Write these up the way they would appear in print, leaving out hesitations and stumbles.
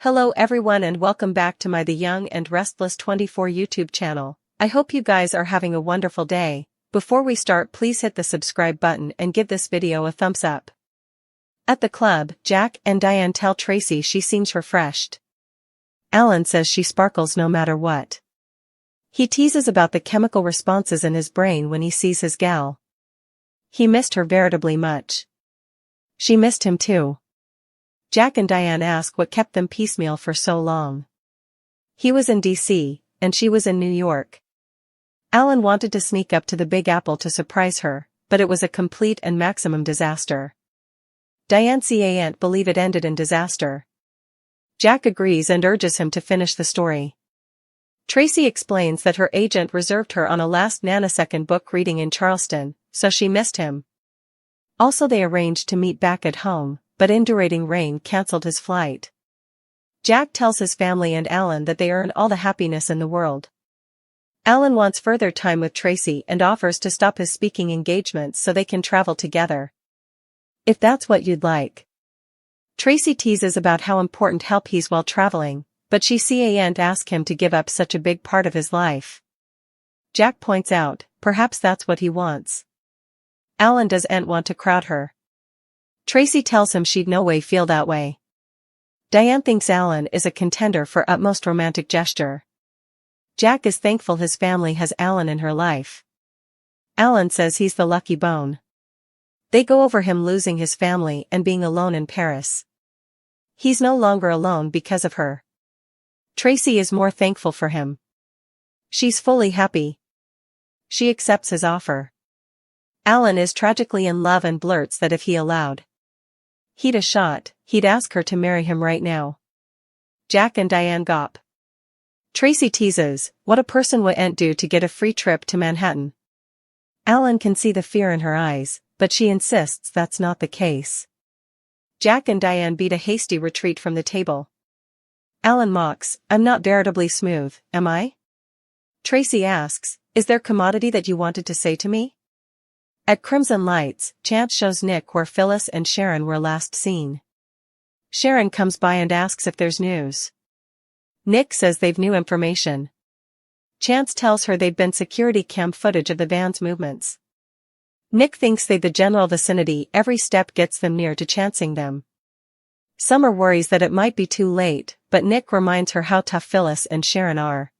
Hello everyone and welcome back to my The Young and Restless 24 YouTube channel. I hope you guys are having a wonderful day. Before we start, please hit the subscribe button and give this video a thumbs up. At the club, Jack and Diane tell Tracy she seems refreshed. Alan says she sparkles no matter what. He teases about the chemical responses in his brain when he sees his gal. He missed her veritably much. She missed him too. Jack and Diane ask what kept them piecemeal for so long. He was in D.C., and she was in New York. Alan wanted to sneak up to the Big Apple to surprise her, but it was a complete and maximum disaster. Diane can't believe it ended in disaster. Jack agrees and urges him to finish the story. Tracy explains that her agent reserved her on a last nanosecond book reading in Charleston, so she missed him. Also they arranged to meet back at home, but indurating rain cancelled his flight. Jack tells his family and Alan that they earned all the happiness in the world. Alan wants further time with Tracy and offers to stop his speaking engagements so they can travel together. If that's what you'd like. Tracy teases about how important help he's while traveling, but she can't ask him to give up such a big part of his life. Jack points out, perhaps that's what he wants. Alan doesn't want to crowd her. Tracy tells him she'd no way feel that way. Diane thinks Alan is a contender for utmost romantic gesture. Jack is thankful his family has Alan in her life. Alan says he's the lucky bone. They go over him losing his family and being alone in Paris. He's no longer alone because of her. Tracy is more thankful for him. She's fully happy. She accepts his offer. Alan is tragically in love and blurts that if he allowed he'd a shot, he'd ask her to marry him right now. Jack and Diane gawp. Tracy teases, what a person wouldn't do to get a free trip to Manhattan. Alan can see the fear in her eyes, but she insists that's not the case. Jack and Diane beat a hasty retreat from the table. Alan mocks, I'm not veritably smooth, am I? Tracy asks, is there commodity that you wanted to say to me? At Crimson Lights, Chance shows Nick where Phyllis and Sharon were last seen. Sharon comes by and asks if there's news. Nick says they've new information. Chance tells her they've been security cam footage of the van's movements. Nick thinks they've the general vicinity, every step gets them near to chancing them. Summer worries that it might be too late, but Nick reminds her how tough Phyllis and Sharon are.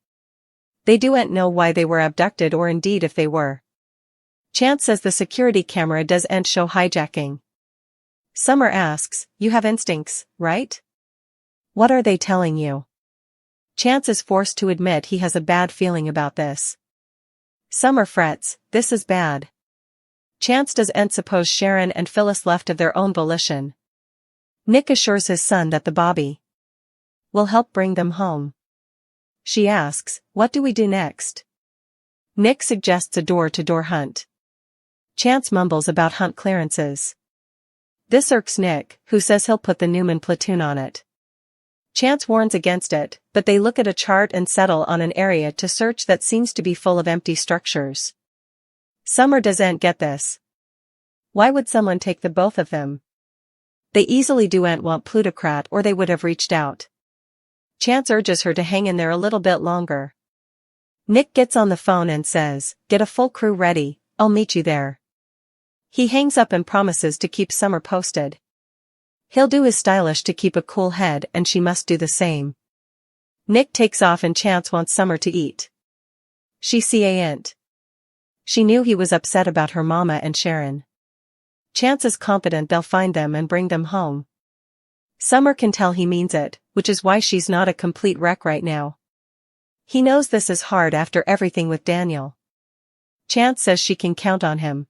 They don't know why they were abducted or indeed if they were. Chance says the security camera doesn't show hijacking. Summer asks, you have instincts, right? What are they telling you? Chance is forced to admit he has a bad feeling about this. Summer frets, this is bad. Chance doesn't suppose Sharon and Phyllis left of their own volition. Nick assures his son that the Bobby will help bring them home. She asks, what do we do next? Nick suggests a door-to-door hunt. Chance mumbles about hunt clearances. This irks Nick, who says he'll put the Newman platoon on it. Chance warns against it, but they look at a chart and settle on an area to search that seems to be full of empty structures. Summer doesn't get this. Why would someone take the both of them? They easily don't want plutocrat or they would have reached out. Chance urges her to hang in there a little bit longer. Nick gets on the phone and says, get a full crew ready, I'll meet you there. He hangs up and promises to keep Summer posted. He'll do his stylish to keep a cool head and she must do the same. Nick takes off and Chance wants Summer to eat. She can't. She knew he was upset about her mama and Sharon. Chance is confident they'll find them and bring them home. Summer can tell he means it, which is why she's not a complete wreck right now. He knows this is hard after everything with Daniel. Chance says she can count on him.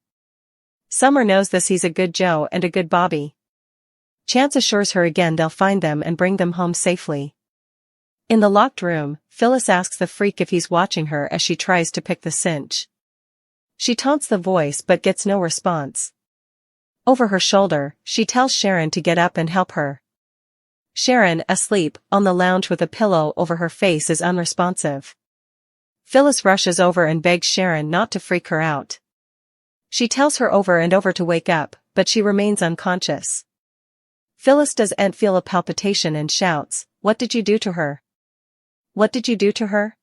Summer knows this, he's a good Joe and a good Bobby. Chance assures her again they'll find them and bring them home safely. In the locked room, Phyllis asks the freak if he's watching her as she tries to pick the cinch. She taunts the voice but gets no response. Over her shoulder, she tells Sharon to get up and help her. Sharon, asleep, on the lounge with a pillow over her face, is unresponsive. Phyllis rushes over and begs Sharon not to freak her out. She tells her over and over to wake up, but she remains unconscious. Phyllis doesn't feel a palpitation and shouts, "What did you do to her? What did you do to her?"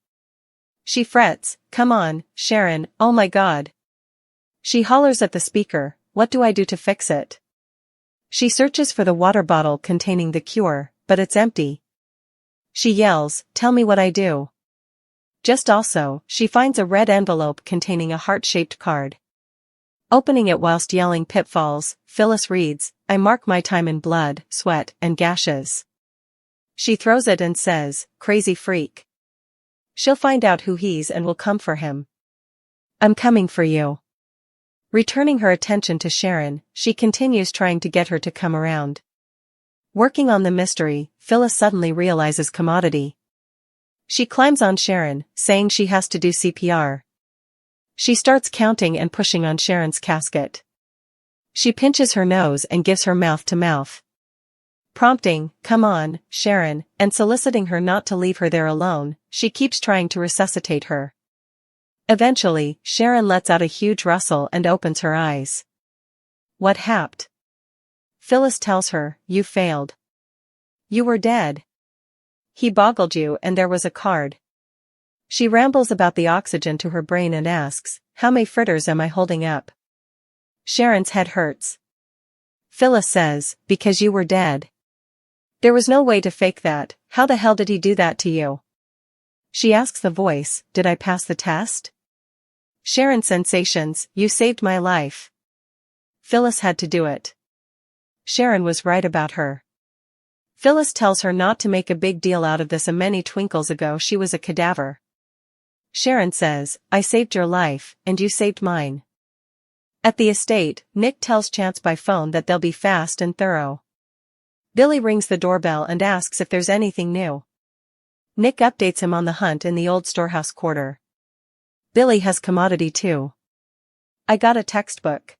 She frets, "Come on, Sharon, oh my God." She hollers at the speaker, "What do I do to fix it?" She searches for the water bottle containing the cure, but it's empty. She yells, "Tell me what I do." Just also, she finds a red envelope containing a heart-shaped card. Opening it whilst yelling pitfalls, Phyllis reads, "I mark my time in blood, sweat, and gashes." She throws it and says, "Crazy freak. She'll find out who he's and will come for him. I'm coming for you." Returning her attention to Sharon, she continues trying to get her to come around. Working on the mystery, Phyllis suddenly realizes commodity. She climbs on Sharon, saying she has to do CPR. She starts counting and pushing on Sharon's casket. She pinches her nose and gives her mouth to mouth. Prompting, "Come on, Sharon," and soliciting her not to leave her there alone, she keeps trying to resuscitate her. Eventually, Sharon lets out a huge rustle and opens her eyes. "What happened?" Phyllis tells her, "You failed. You were dead. He boggled you and there was a card." She rambles about the oxygen to her brain and asks, "How many fritters am I holding up?" Sharon's head hurts. Phyllis says, "Because you were dead. There was no way to fake that. How the hell did he do that to you?" She asks the voice, "Did I pass the test?" Sharon sensations, "You saved my life. Phyllis had to do it. Sharon was right about her." Phyllis tells her not to make a big deal out of this. Many twinkles ago she was a cadaver. Sharon says, "I saved your life, and you saved mine." At the estate, Nick tells Chance by phone that they'll be fast and thorough. Billy rings the doorbell and asks if there's anything new. Nick updates him on the hunt in the old storehouse quarter. Billy has commodity too. "I got a textbook."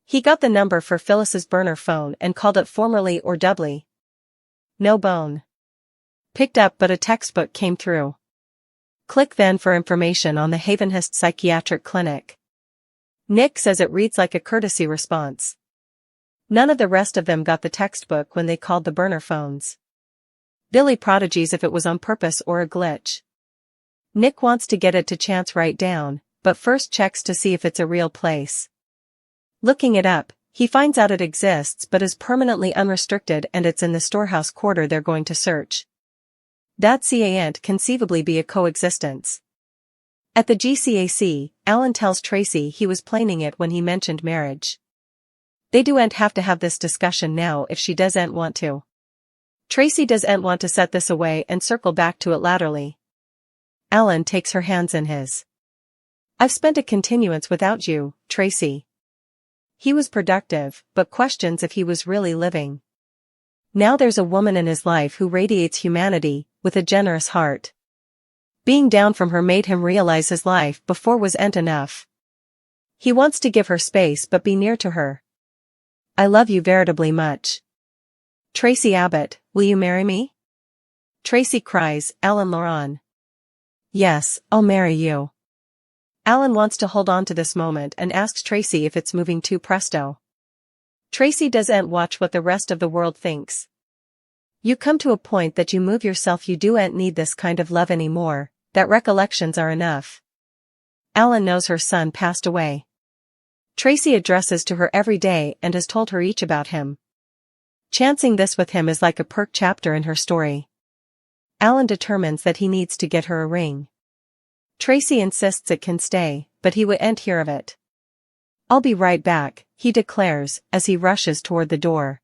He got the number for Phyllis's burner phone and called it formerly or doubly. No bone picked up, but a textbook came through. Click then for information on the Havenhurst Psychiatric Clinic. Nick says it reads like a courtesy response. None of the rest of them got the textbook when they called the burner phones. Billy prodigies if it was on purpose or a glitch. Nick wants to get it to Chance right down, but first checks to see if it's a real place. Looking it up, he finds out it exists but is permanently unrestricted, and it's in the storehouse quarter they're going to search. That can't conceivably be a coexistence. At the GCAC, Alan tells Tracy he was planning it when he mentioned marriage. They don't have to have this discussion now if she doesn't want to. Tracy doesn't want to set this away and circle back to it laterally. Alan takes her hands in his. "I've spent a continuance without you, Tracy." He was productive, but questions if he was really living. Now there's a woman in his life who radiates humanity, with a generous heart. Being down from her made him realize his life before wasn't enough. He wants to give her space but be near to her. "I love you veritably much. Tracy Abbott, will you marry me?" Tracy cries, "Alan Laurent." "Yes, I'll marry you." Alan wants to hold on to this moment and asks Tracy if it's moving too presto. Tracy doesn't watch what the rest of the world thinks. "You come to a point that you move yourself, you don't need this kind of love anymore, that recollections are enough." Alan knows her son passed away. Tracy addresses to her every day and has told her each about him. Chancing this with him is like a perk chapter in her story. Alan determines that he needs to get her a ring. Tracy insists it can stay, but he wouldn't hear of it. "I'll be right back," he declares, as he rushes toward the door.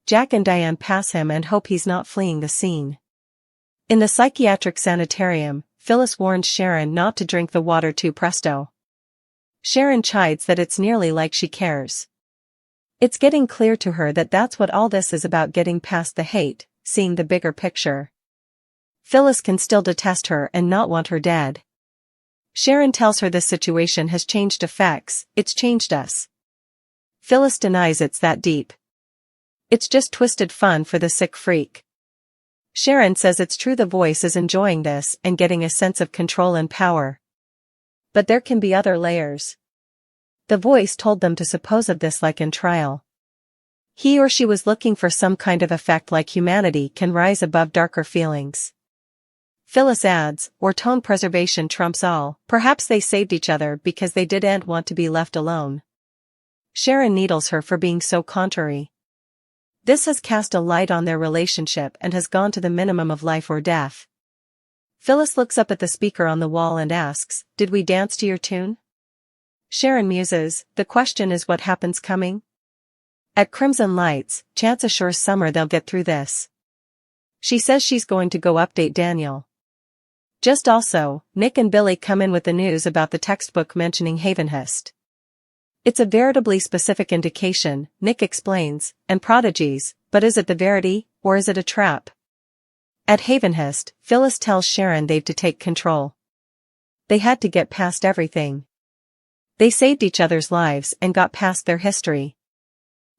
Jack and Diane pass him and hope he's not fleeing the scene. In the psychiatric sanitarium, Phyllis warns Sharon not to drink the water too presto. Sharon chides that it's nearly like she cares. It's getting clear to her that that's what all this is about, getting past the hate, seeing the bigger picture. Phyllis can still detest her and not want her dead. Sharon tells her this situation has changed effects, "It's changed us." Phyllis denies it's that deep. "It's just twisted fun for the sick freak." Sharon says it's true, the voice is enjoying this and getting a sense of control and power. But there can be other layers. The voice told them to suppose of this like in trial. He or she was looking for some kind of effect like humanity can rise above darker feelings. Phyllis adds, or tone preservation trumps all, perhaps they saved each other because they didn't want to be left alone. Sharon needles her for being so contrary. This has cast a light on their relationship and has gone to the minimum of life or death. Phyllis looks up at the speaker on the wall and asks, "Did we dance to your tune?" Sharon muses, "The question is what happens coming?" At Crimson Lights, Chance assures Summer they'll get through this. She says she's going to go update Daniel. Just also, Nick and Billy come in with the news about the textbook mentioning Havenhurst. It's a veritably specific indication, Nick explains, and prodigies, but is it the verity, or is it a trap? At Havenhurst, Phyllis tells Sharon they've to take control. They had to get past everything. They saved each other's lives and got past their history.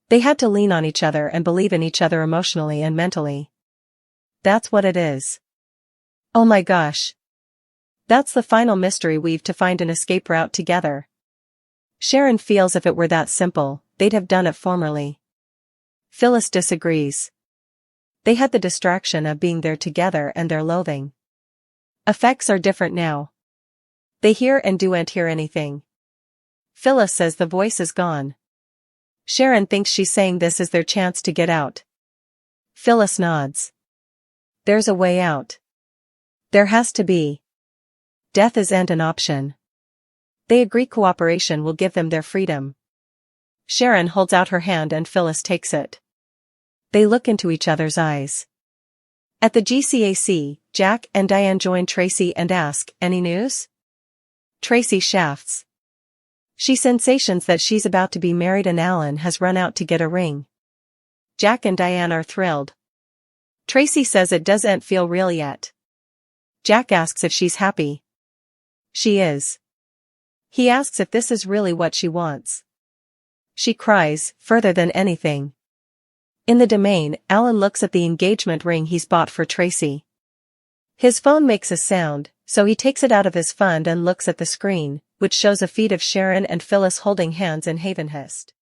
They had to lean on each other and believe in each other emotionally and mentally. That's what it is. Oh my gosh. That's the final mystery we've to find an escape route together. Sharon feels if it were that simple, they'd have done it formerly. Phyllis disagrees. They had the distraction of being there together and their loathing. Effects are different now. They hear and don't hear anything. Phyllis says the voice is gone. Sharon thinks she's saying this is their chance to get out. Phyllis nods. There's a way out. There has to be. Death isn't an option. They agree cooperation will give them their freedom. Sharon holds out her hand and Phyllis takes it. They look into each other's eyes. At the GCAC, Jack and Diane join Tracy and ask, "Any news?" Tracy shafts. She sensations that she's about to be married and Alan has run out to get a ring. Jack and Diane are thrilled. Tracy says it doesn't feel real yet. Jack asks if she's happy. She is. He asks if this is really what she wants. She cries, further than anything. In the domain, Alan looks at the engagement ring he's bought for Tracy. His phone makes a sound, so he takes it out of his fund and looks at the screen, which shows a feed of Sharon and Phyllis holding hands in Havenhurst.